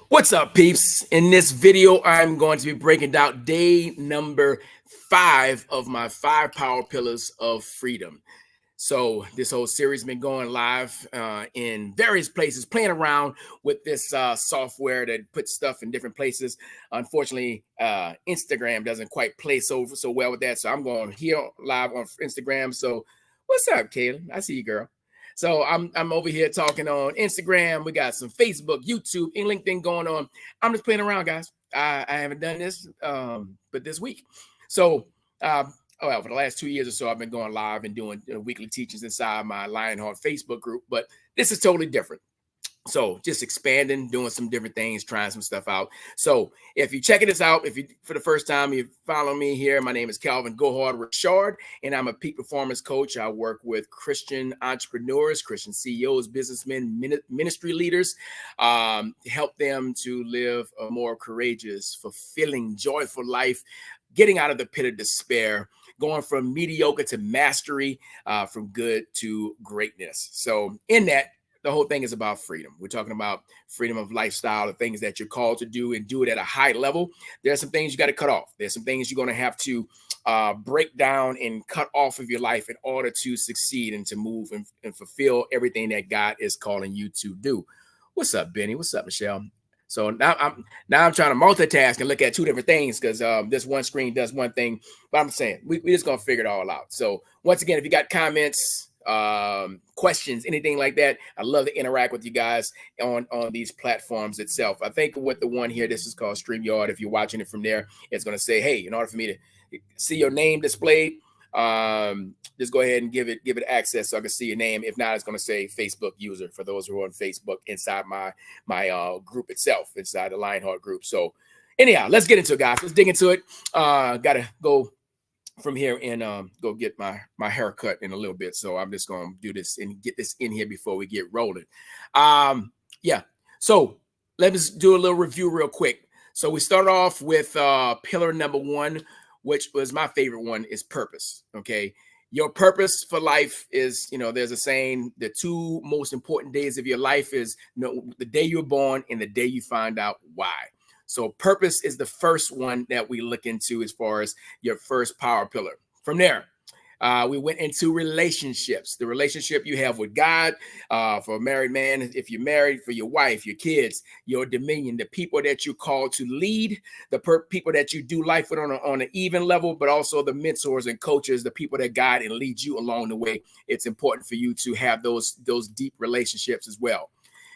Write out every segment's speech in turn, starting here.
What's up, peeps? In this video, I'm going to be breaking down day number 5 of my 5 power pillars of freedom. So this whole series has been going live in various places, playing around with this software that puts stuff in different places. Unfortunately, Instagram doesn't quite play so well with that. So I'm going here live on Instagram. So what's up, Kayla? I see you, girl. So I'm over here talking on Instagram. We got some Facebook, YouTube, and LinkedIn going on. I'm just playing around, guys. I haven't done this, but this week. So well, for the last 2 years or so, I've been going live and doing weekly teachings inside my Lionheart Facebook group. But this is totally different. So just expanding, doing some different things, trying some stuff out. So if you're checking this out, if you for the first time, you follow me here. My name is Calvin Gohard Richard, and I'm a peak performance coach. I work with Christian entrepreneurs, Christian CEOs, businessmen, ministry leaders, to help them to live a more courageous, fulfilling, joyful life, getting out of the pit of despair, going from mediocre to mastery, from good to greatness. So in that, the whole thing is about freedom. We're talking about freedom of lifestyle, the things that you're called to do and do it at a high level. There's some things you got to cut off. There's some things you're going to have to break down and cut off of your life in order to succeed and to move and fulfill everything that God is calling you to do. What's up, Benny? What's up, Michelle? So now I'm trying to multitask and look at two different things because this one screen does one thing. But I'm saying we just gonna figure it all out. So once again, if you got comments, questions, anything like that, I love to interact with you guys on these platforms itself. I think with the one here, this is called StreamYard. If you're watching it from there, it's gonna say, hey, in order for me to see your name displayed, just go ahead and give it access so I can see your name. If not, it's going to say Facebook user for those who are on Facebook inside my group itself, inside the Lionheart group. So anyhow, let's get into it, guys. Let's dig into it. Gotta go from here and go get my haircut in a little bit. So I'm just going to do this and get this in here before we get rolling. Yeah. So let's do a little review real quick. So we start off with pillar number 1, which was my favorite one, is purpose. Okay. Your purpose for life is, there's a saying, the 2 most important days of your life is the day you're born and the day you find out why. So purpose is the first one that we look into as far as your first power pillar. From there, we went into relationships, the relationship you have with God, for a married man, if you're married, for your wife, your kids, your dominion, the people that you're called to lead, the people that you do life with on an even level, but also the mentors and coaches, the people that guide and lead you along the way. It's important for you to have those deep relationships as well.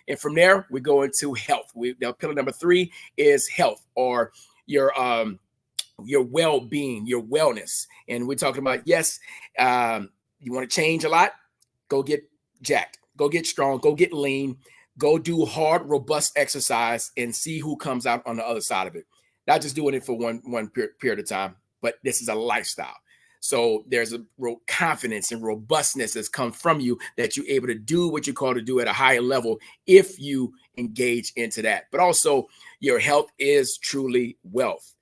And from there, we go into health. Pillar number 3 is health, or your well-being, your wellness. And we're talking about, yes, you want to change a lot, go get jacked, go get strong, go get lean, go do hard, robust exercise and see who comes out on the other side of it. Not just doing it for one period of time, but this is a lifestyle. So there's a confidence and robustness that's come from you that you're able to do what you're called to do at a higher level if you engage into that. But also, your health is truly wealth.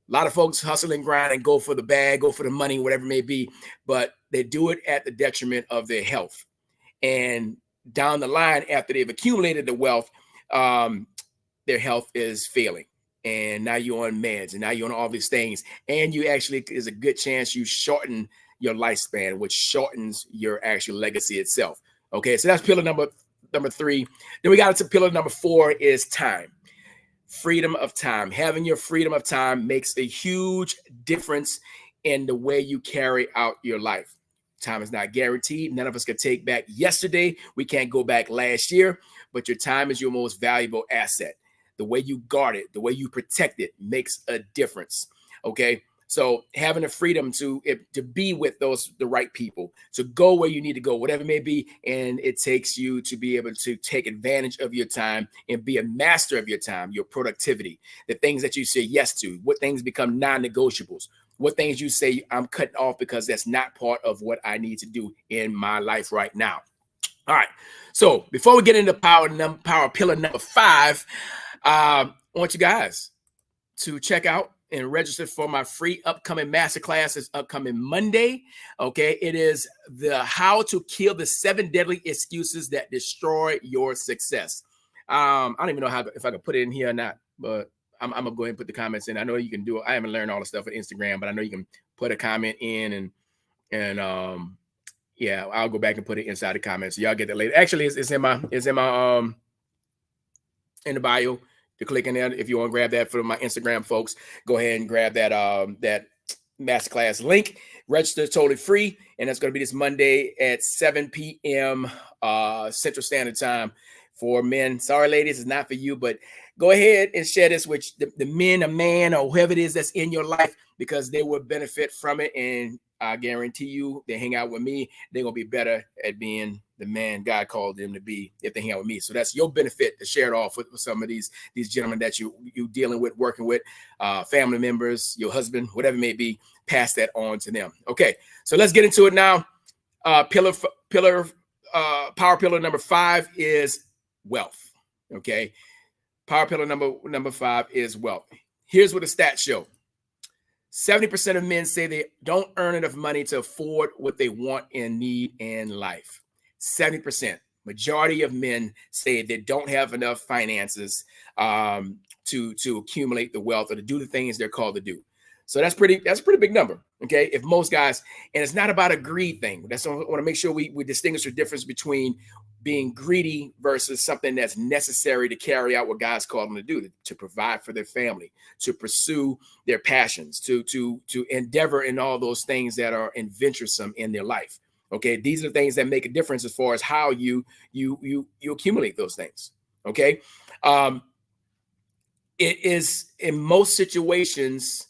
A lot of folks hustle and grind and go for the bag, go for the money, whatever it may be, but they do it at the detriment of their health. And down the line, after they've accumulated the wealth, their health is failing. And now you're on meds, and now you're on all these things. And you actually, is a good chance you shorten your lifespan, which shortens your actual legacy itself. Okay, so that's pillar number 3. Then we got into pillar number 4 is time. Freedom of time. Having your freedom of time makes a huge difference in the way you carry out your life. Time is not guaranteed. None of us can take back yesterday. We can't go back last year, but your time is your most valuable asset. The way you guard it, the way you protect it makes a difference. Okay. So having the freedom to be with the right people, to go where you need to go, whatever it may be, and it takes you to be able to take advantage of your time and be a master of your time, your productivity, the things that you say yes to, what things become non-negotiables, what things you say I'm cutting off because that's not part of what I need to do in my life right now. All right. So before we get into power pillar number 5, I want you guys to check out and register for my free upcoming masterclass. It's upcoming Monday. Okay. It is the how to kill the 7 deadly excuses that destroy your success. I don't even know if I can put it in here or not, but I'm gonna go ahead and put the comments in. I know you can do it. I haven't learned all the stuff with Instagram, but I know you can put a comment in and yeah, I'll go back and put it inside the comments. So y'all get that later. Actually, it's in my in the bio. To click in there if you want to grab that for my Instagram folks. Go ahead and grab that that masterclass link. Register totally free, and that's going to be this Monday at 7 p.m. Central Standard Time for men. Sorry, ladies, it's not for you, but go ahead and share this with the men, a man, or whoever it is that's in your life, because they will benefit from it. And I guarantee you, they hang out with me, they're going to be better at being the man God called them to be if they hang out with me. So that's your benefit to share it off with some of these gentlemen that you dealing with, working with, family members, your husband, whatever it may be. Pass that on to them. Okay, so let's get into it now. Power pillar number 5 is wealth. Okay, power pillar number 5 is wealth. Here's what the stats show. 70% of men say they don't earn enough money to afford what they want and need in life. 70%. Majority of men say they don't have enough finances to accumulate the wealth or to do the things they're called to do. So that's a pretty big number. Okay, if most guys, and it's not about a greed thing. That's what I want to make sure we distinguish the difference between being greedy versus something that's necessary to carry out what God's called them to do, to provide for their family, to pursue their passions, to endeavor in all those things that are adventuresome in their life. Okay, these are the things that make a difference as far as how you accumulate those things. Okay, it is in most situations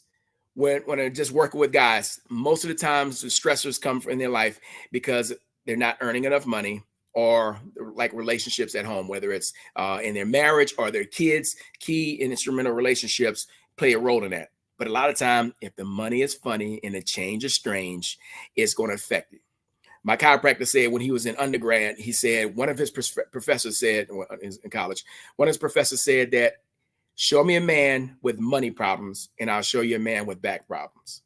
when I'm just working with guys, most of the times the stressors come in their life because they're not earning enough money, or like relationships at home, whether it's in their marriage or their kids. Key and instrumental relationships play a role in that. But a lot of time, if the money is funny and the change is strange, it's going to affect it. My chiropractor said when he was in undergrad, he said one of his professors said in college, one of his professors said that, show me a man with money problems and I'll show you a man with back problems.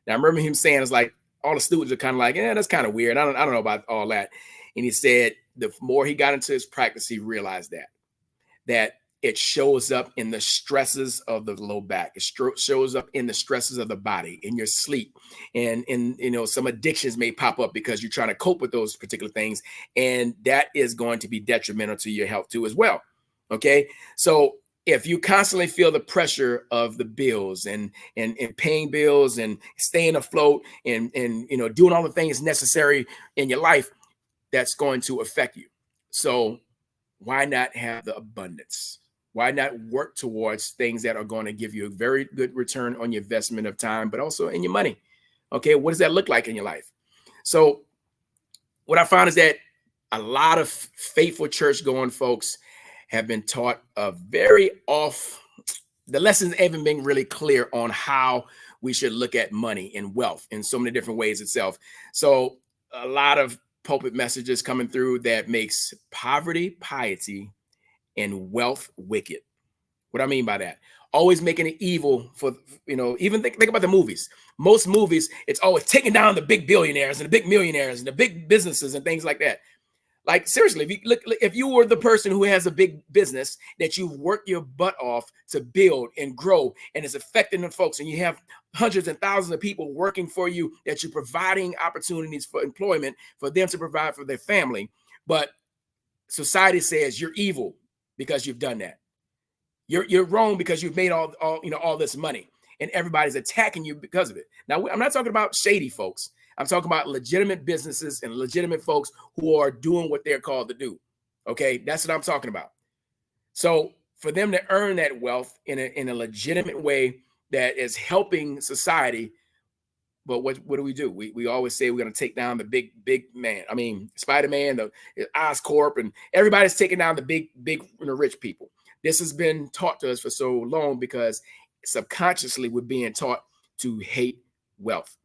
Now, I remember him saying, it's like all the students are kind of like, yeah, that's kind of weird. I don't know about all that. And he said the more he got into his practice, he realized that it shows up in the stresses of the low back. It shows up in the stresses of the body, in your sleep. And some addictions may pop up because you're trying to cope with those particular things. And that is going to be detrimental to your health too as well. Okay. So if you constantly feel the pressure of the bills and paying bills and staying afloat and doing all the things necessary in your life, that's going to affect you. So why not have the abundance? Why not work towards things that are going to give you a very good return on your investment of time, but also in your money? Okay, what does that look like in your life? So what I found is that a lot of faithful church-going folks have been taught the lessons haven't been really clear on how we should look at money and wealth in so many different ways itself. So a lot of pulpit messages coming through that makes poverty piety and wealth wicked. What I mean by that, always making it evil for, even think about the movies. Most movies, it's always taking down the big billionaires and the big millionaires and the big businesses and things like that. Like, seriously, if you were the person who has a big business that you've worked your butt off to build and grow, and it's affecting the folks, and you have hundreds and thousands of people working for you, that you're providing opportunities for employment for them to provide for their family, but society says you're evil because you've done that. You're wrong because you've made all this money, and everybody's attacking you because of it. Now, I'm not talking about shady folks. I'm talking about legitimate businesses and legitimate folks who are doing what they're called to do. Okay, that's what I'm talking about. So for them to earn that wealth in a legitimate way that is helping society, but what do? We always say we're going to take down the big man. I mean, Spider-Man, the Oscorp, and everybody's taking down the big rich people. This has been taught to us for so long because subconsciously we're being taught to hate wealth,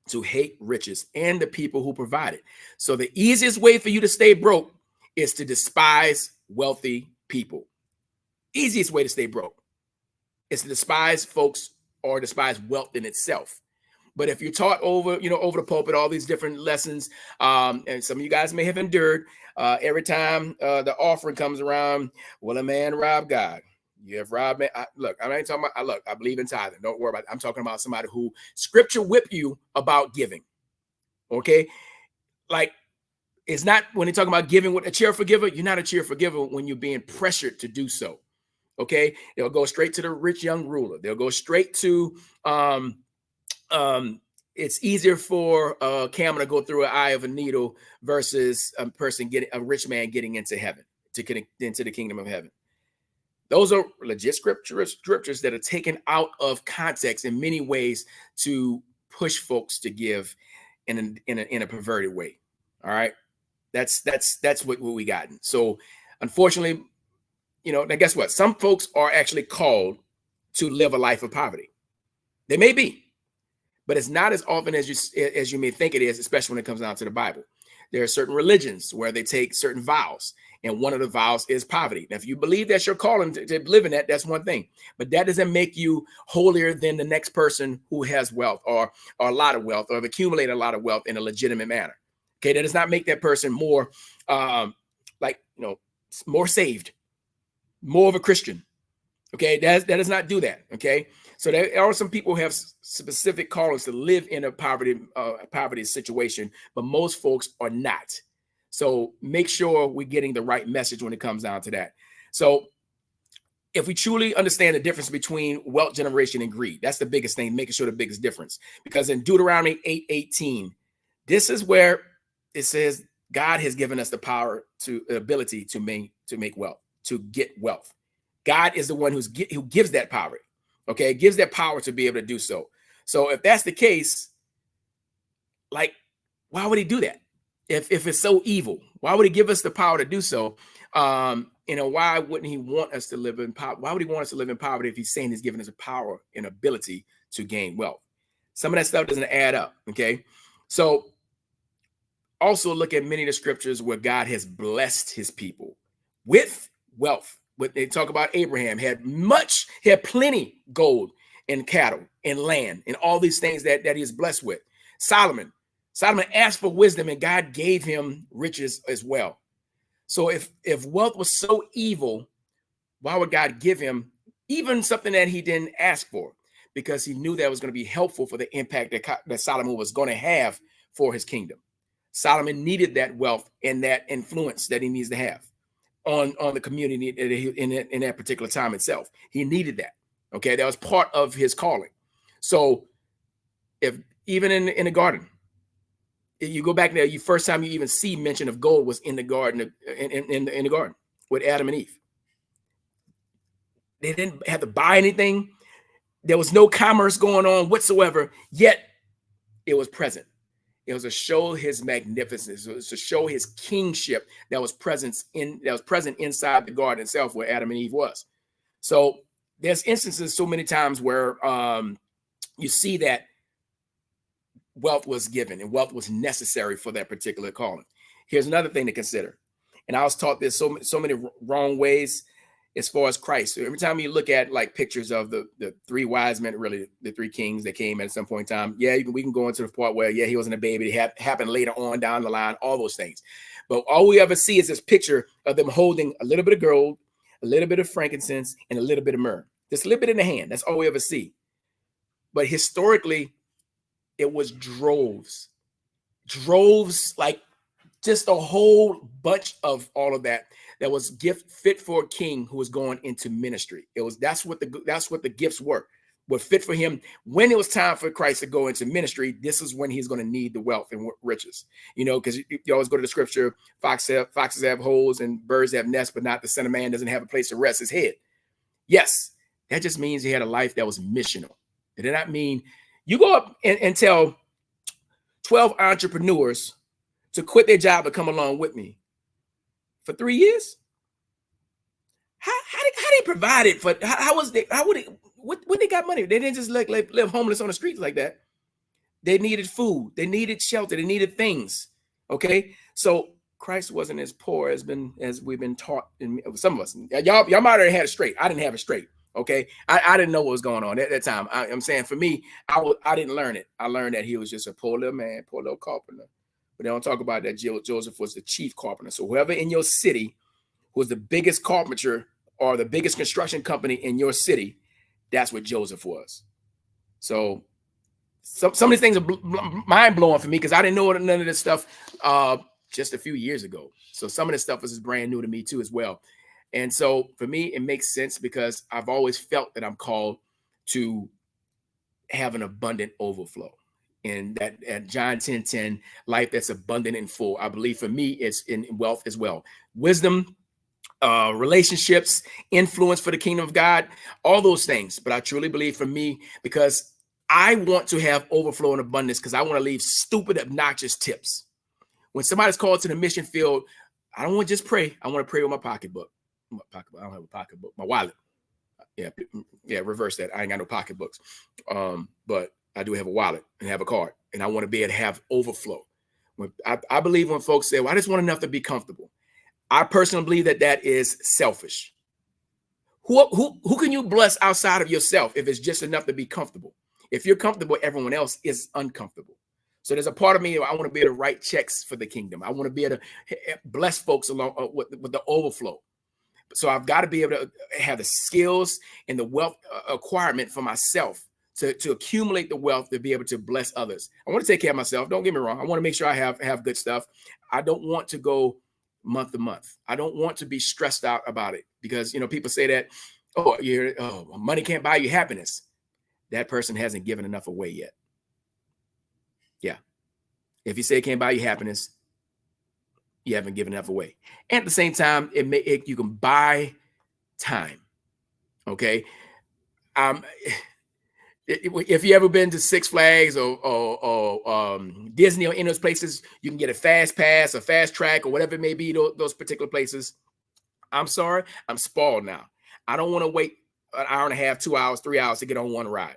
to hate riches and the people who provide it. So the easiest way for you to stay broke is to despise wealthy people. Easiest way to stay broke is to despise folks or despise wealth in itself. But if you're taught over, over the pulpit, all these different lessons, and some of you guys may have endured, every time the offering comes around, will a man rob God? You have robbed me. Look, I ain't talking about, I believe in tithing. Don't worry about it. I'm talking about somebody who scripture whip you about giving. Okay. Like, it's not when they talk about giving with a cheerful giver, you're not a cheerful giver when you're being pressured to do so. Okay. They'll go straight to the rich young ruler. They'll go straight to, it's easier for a camel to go through an eye of a needle versus a rich man getting into heaven, to get into the kingdom of heaven. Those are legit scriptures that are taken out of context in many ways to push folks to give in a perverted way. All right, that's what we gotten. So unfortunately, now guess what? Some folks are actually called to live a life of poverty. They may be, but it's not as often as you may think it is, especially when it comes down to the Bible. There are certain religions where they take certain vows, and one of the vows is poverty. Now, if you believe that's your calling to live in that, that's one thing. But that doesn't make you holier than the next person who has wealth or a lot of wealth or have accumulated a lot of wealth in a legitimate manner. Okay, that does not make that person more more saved, more of a Christian. Okay, that does not do that. Okay, so there are some people who have specific callings to live in a poverty situation, but most folks are not. So make sure we're getting the right message when it comes down to that. So if we truly understand the difference between wealth generation and greed, that's the biggest thing, making sure the biggest difference. Because in Deuteronomy 8:18, this is where it says God has given us the ability to make wealth, to get wealth. God is the one who gives that power. Okay, gives that power to be able to do so. So if that's the case, like, why would he do that? If it's so evil, why would he give us the power to do so? Why wouldn't he want us to live in poverty? Why would he want us to live in poverty if he's saying he's giving us a power and ability to gain wealth? Some of that stuff doesn't add up. Okay, so also look at many of the scriptures where God has blessed his people with wealth. What they talk about, Abraham had plenty gold and cattle and land and all these things that he is blessed with. Solomon asked for wisdom and God gave him riches as well. So if wealth was so evil, why would God give him even something that he didn't ask for? Because he knew that was going to be helpful for the impact that Solomon was going to have for his kingdom. Solomon needed that wealth and that influence that he needs to have on the community in that particular time itself. He needed that. Okay, that was part of his calling. So if even in the garden, if you go back there, first time you even see mention of gold was in the garden, in the garden with Adam and Eve. They didn't have to buy anything. There was no commerce going on whatsoever, yet it was present. It was to show his magnificence. It was to show his kingship that was present inside the garden itself where Adam and Eve was. So there's instances so many times where you see that wealth was given and wealth was necessary for that particular calling. Here's another thing to consider. And I was taught this so many wrong ways as far as Christ. So every time you look at like pictures of the three wise men, really the three kings that came at some point in time, we can go into the part where, he wasn't a baby. It happened later on down the line, all those things. But all we ever see is this picture of them holding a little bit of gold, a little bit of frankincense, and a little bit of myrrh. Just a little bit in the hand. That's all we ever see. But historically, it was droves, like just a whole bunch of all of that was gift fit for a king who was going into ministry. That's what the gifts were fit for him. When it was time for Christ to go into ministry, this is when he's going to need the wealth and riches, because you always go to the scripture, foxes have holes and birds have nests, but not the Son of Man doesn't have a place to rest his head. Yes, that just means he had a life that was missional. It did not mean you go up and tell 12 entrepreneurs to quit their job and come along with me for 3 years. How they provided for? When they got money? They didn't just live homeless on the streets like that. They needed food. They needed shelter. They needed things. Okay, so Christ wasn't as poor as we've been taught. Some of us, y'all might have had it straight. I didn't have it straight. Okay, I didn't know what was going on at that time. I'm saying for me, I didn't learn it. I learned that he was just a poor little man, poor little carpenter. But they don't talk about that Joseph was the chief carpenter. So whoever in your city was the biggest carpenter or the biggest construction company in your city, that's what Joseph was. So some of these things are mind blowing for me because I didn't know none of this stuff just a few years ago. So some of this stuff is brand new to me too as well. And so for me, it makes sense because I've always felt that I'm called to have an abundant overflow. And that at John 10:10, life that's abundant and full. I believe for me, it's in wealth as well. Wisdom, relationships, influence for the kingdom of God, all those things. But I truly believe for me, because I want to have overflow and abundance, because I want to leave stupid, obnoxious tips. When somebody's called to the mission field, I don't want to just pray. I want to pray with my pocketbook. I don't have a pocketbook. My wallet. Yeah. Reverse that. I ain't got no pocketbooks, but I do have a wallet and have a card, and I want to be able to have overflow. I believe when folks say, "Well, I just want enough to be comfortable," I personally believe that is selfish. Who can you bless outside of yourself if it's just enough to be comfortable? If you're comfortable, everyone else is uncomfortable. So there's a part of me, I want to be able to write checks for the kingdom. I want to be able to bless folks along with the overflow. So I've got to be able to have the skills and the wealth acquirement for myself to accumulate the wealth to be able to bless others. I want to take care of myself. Don't get me wrong. I want to make sure I have good stuff. I don't want to go month to month. I don't want to be stressed out about it because, people say that, money can't buy you happiness. That person hasn't given enough away yet. Yeah. If you say it can't buy you happiness, you haven't given enough away. And at the same time, you can buy time. Okay. If you ever been to Six Flags or Disney or any of those places, you can get a fast pass, a fast track, or whatever it may be, those particular places. I'm sorry, I'm spoiled now. I don't want to wait an hour and a half, 2 hours, 3 hours to get on one ride.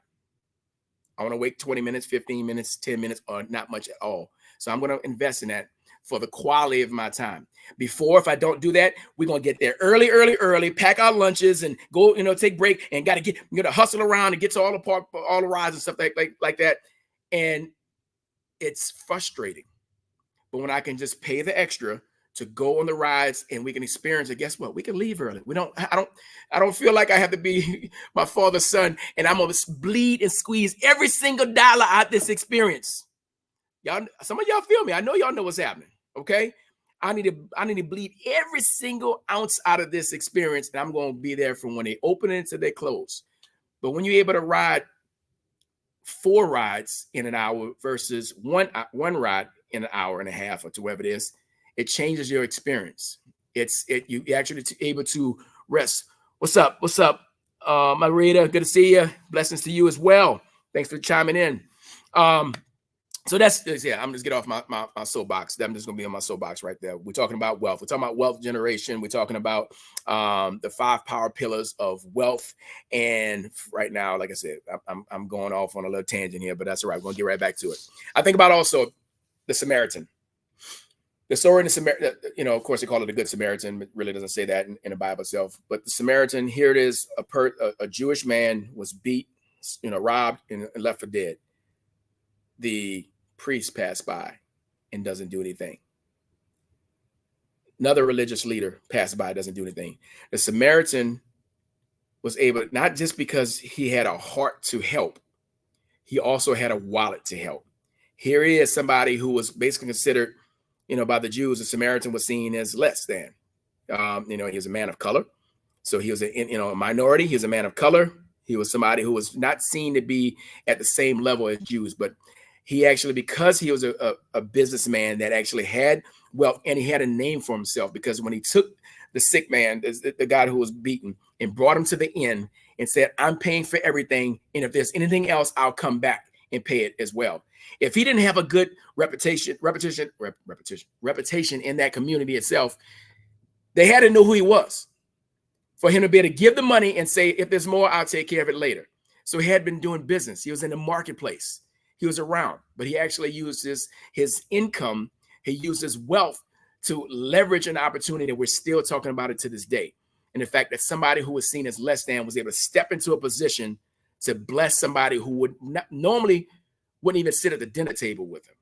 I want to wait 20 minutes, 15 minutes, 10 minutes, or not much at all. So I'm going to invest in that for the quality of my time. Before, if I don't do that, we're going to get there early, pack our lunches and go, take break and got to hustle around and get to all the rides and stuff like that. And it's frustrating. But when I can just pay the extra to go on the rides and we can experience it, guess what? We can leave early. I don't feel like I have to be my father's son and I'm going to bleed and squeeze every single dollar out this experience. Y'all, some of y'all feel me. I know y'all know what's happening. Okay. I need to bleed every single ounce out of this experience. And I'm going to be there from when they open it until they close. But when you're able to ride 4 rides in an hour versus one ride in an hour and a half or to whatever it is, it changes your experience. You actually able to rest. What's up? Marita, good to see you. Blessings to you as well. Thanks for chiming in. So I'm just get off my soapbox. I'm just gonna be on my soapbox right there. We're talking about wealth. We're talking about wealth generation. We're talking about the 5 power pillars of wealth. And right now, like I said, I'm going off on a little tangent here, but that's all right. We're gonna get right back to it. I think about also the Samaritan. The story in the Samaritan, of course, they call it a good Samaritan, but really doesn't say that in the Bible itself. But the Samaritan, here it is: a Jewish man was beat, robbed, and left for dead. The priest passed by and doesn't do anything. Another religious leader passed by, doesn't do anything. The Samaritan was able, not just because he had a heart to help, he also had a wallet to help. Here he is, somebody who was basically considered, by the Jews, the Samaritan was seen as less than. He was a man of color. So he was a minority. He was a man of color. He was somebody who was not seen to be at the same level as Jews, but he actually, because he was a businessman that actually had wealth, and he had a name for himself, because when he took the sick man, the guy who was beaten, and brought him to the inn and said, "I'm paying for everything, and if there's anything else, I'll come back and pay it as well." If he didn't have a good reputation in that community itself, they had to know who he was for him to be able to give the money and say, "If there's more, I'll take care of it later." So he had been doing business. He was in the marketplace. He was around, but he actually used his income. He used his wealth to leverage an opportunity. We're still talking about it to this day. and the fact that somebody who was seen as less than was able to step into a position to bless somebody who would not normally wouldn't even sit at the dinner table with him.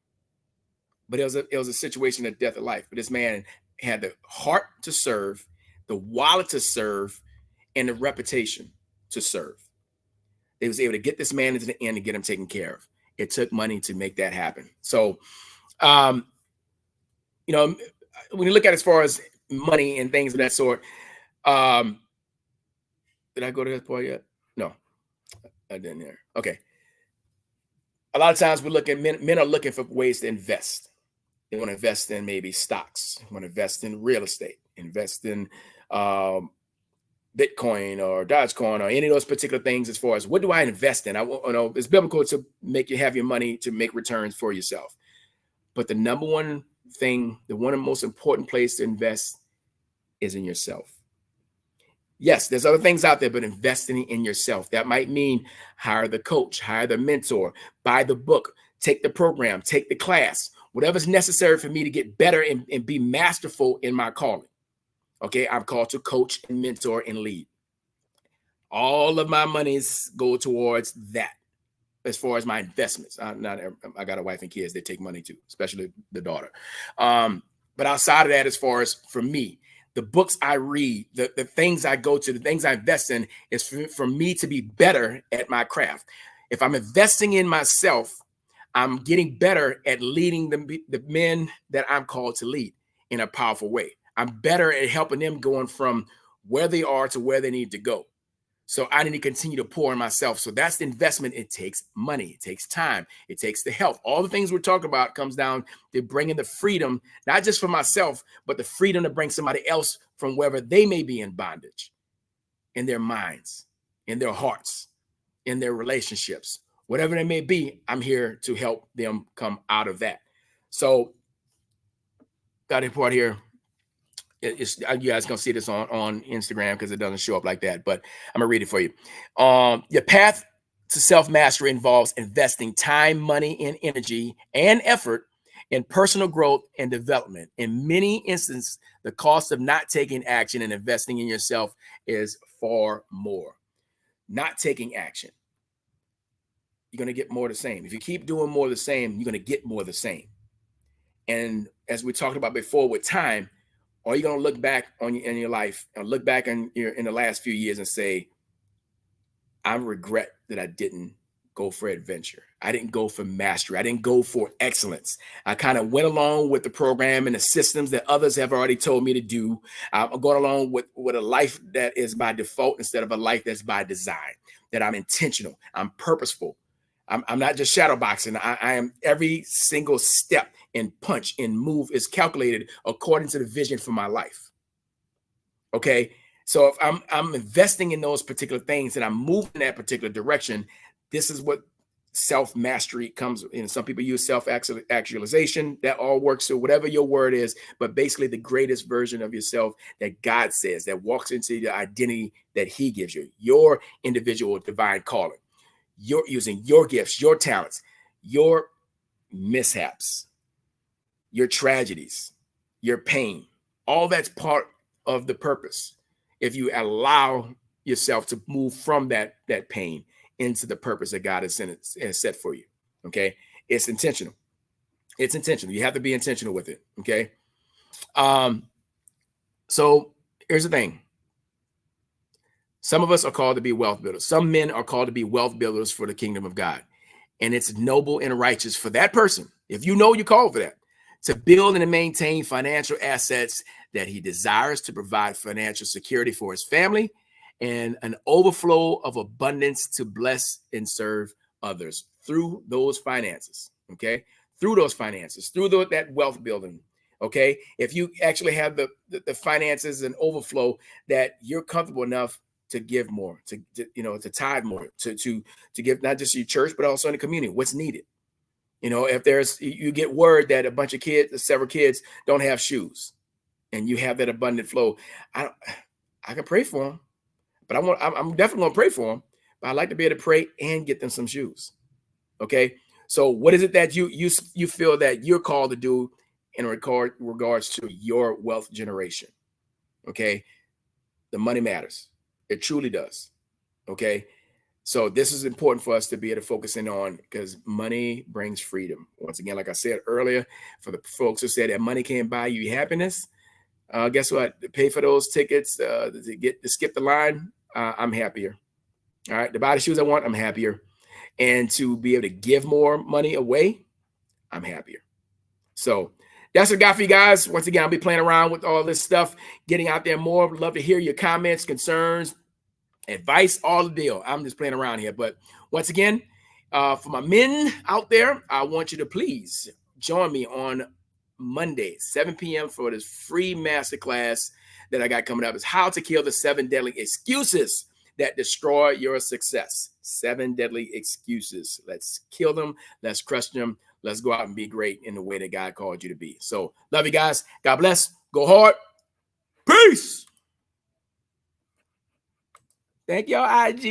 But it was a situation of death or life. But this man had the heart to serve, the wallet to serve, and the reputation to serve. They was able to get this man into the end and get him taken care of. It took money to make that happen. So, when you look at as far as money and things of that sort, did I go to that part yet? No, I didn't hear. Okay. A lot of times men are looking for ways to invest. They want to invest in maybe stocks, want to invest in real estate, invest in Bitcoin or Dogecoin or any of those particular things. As far as what do I invest in? It's biblical to make you have your money to make returns for yourself. But the number one thing, the one of the most important place to invest is in yourself. Yes, there's other things out there, but investing in yourself. That might mean hire the coach, hire the mentor, buy the book, take the program, take the class, whatever's necessary for me to get better and be masterful in my calling. Okay, I'm called to coach and mentor and lead. All of my monies go towards that. As far as my investments, I got a wife and kids. They take money too, especially the daughter. But outside of that, as far as for me, the books I read, the things I go to, the things I invest in is for me to be better at my craft. If I'm investing in myself, I'm getting better at leading the men that I'm called to lead in a powerful way. I'm better at helping them going from where they are to where they need to go. So I need to continue to pour in myself. So that's the investment. It takes money. It takes time. It takes the health. All the things we're talking about comes down to bringing the freedom, not just for myself, but the freedom to bring somebody else from wherever they may be in bondage, in their minds, in their hearts, in their relationships, whatever they may be. I'm here to help them come out of that. So got a report here. You guys gonna see this on Instagram because it doesn't show up like that, but I'm gonna read it for you. Your path to self-mastery involves investing time, money, and energy and effort in personal growth and development. In many instances, the cost of not taking action and investing in yourself is far more. Not taking action, you're gonna get more of the same. If you keep doing more of the same, you're gonna get more of the same. And as we talked about before with time, are you going to look back in your life and look back in the last few years and say, I regret that I didn't go for adventure. I didn't go for mastery. I didn't go for excellence. I kind of went along with the program and the systems that others have already told me to do. I'm going along with a life that is by default instead of a life that's by design, that I'm intentional. I'm purposeful. I'm not just shadow boxing. I am every single step and punch and move is calculated according to the vision for my life. Okay. So if I'm investing in those particular things and I'm moving in that particular direction, this is what self-mastery comes in. Some people use self-actualization. That all works. So whatever your word is, but basically the greatest version of yourself that God says that walks into the identity that he gives you, your individual divine calling. You're using your gifts, your talents, your mishaps, your tragedies, your pain. All that's part of the purpose. If you allow yourself to move from that pain into the purpose that God has set for you. Okay. It's intentional. It's intentional. You have to be intentional with it. Okay. So here's the thing. Some of us are called to be wealth builders. Some men are called to be wealth builders for the kingdom of God. And it's noble and righteous for that person, if you know you're called for that, to build and maintain financial assets that he desires to provide financial security for his family and an overflow of abundance to bless and serve others through those finances. Okay. Through those finances, through that wealth building. Okay. If you actually have the finances and overflow that you're comfortable enough to give more, to tithe more, to give not just your church, but also in the community, what's needed. If you get word that a bunch of kids, several kids don't have shoes and you have that abundant flow, I can pray for them, but I'm definitely going to pray for them, but I'd like to be able to pray and get them some shoes. Okay. So what is it that you feel that you're called to do in regards to your wealth generation? Okay. The money matters. It truly does. Okay. So this is important for us to be able to focus in on, because money brings freedom. Once again, like I said earlier, for the folks who said that money can't buy you happiness, guess what? To pay for those tickets, to skip the line, I'm happier. All right. To buy the shoes I want, I'm happier. And to be able to give more money away, I'm happier. So that's what I got for you guys. Once again, I'll be playing around with all this stuff, getting out there more. Would love to hear your comments, concerns, advice, all the deal. I'm just playing around here. But once again, for my men out there, I want you to please join me on Monday, 7 p.m. for this free masterclass that I got coming up. It's how to kill the 7 deadly excuses that destroy your success. 7 deadly excuses. Let's kill them. Let's crush them. Let's go out and be great in the way that God called you to be. So love you guys. God bless. Go hard. Peace. Thank y'all, IG.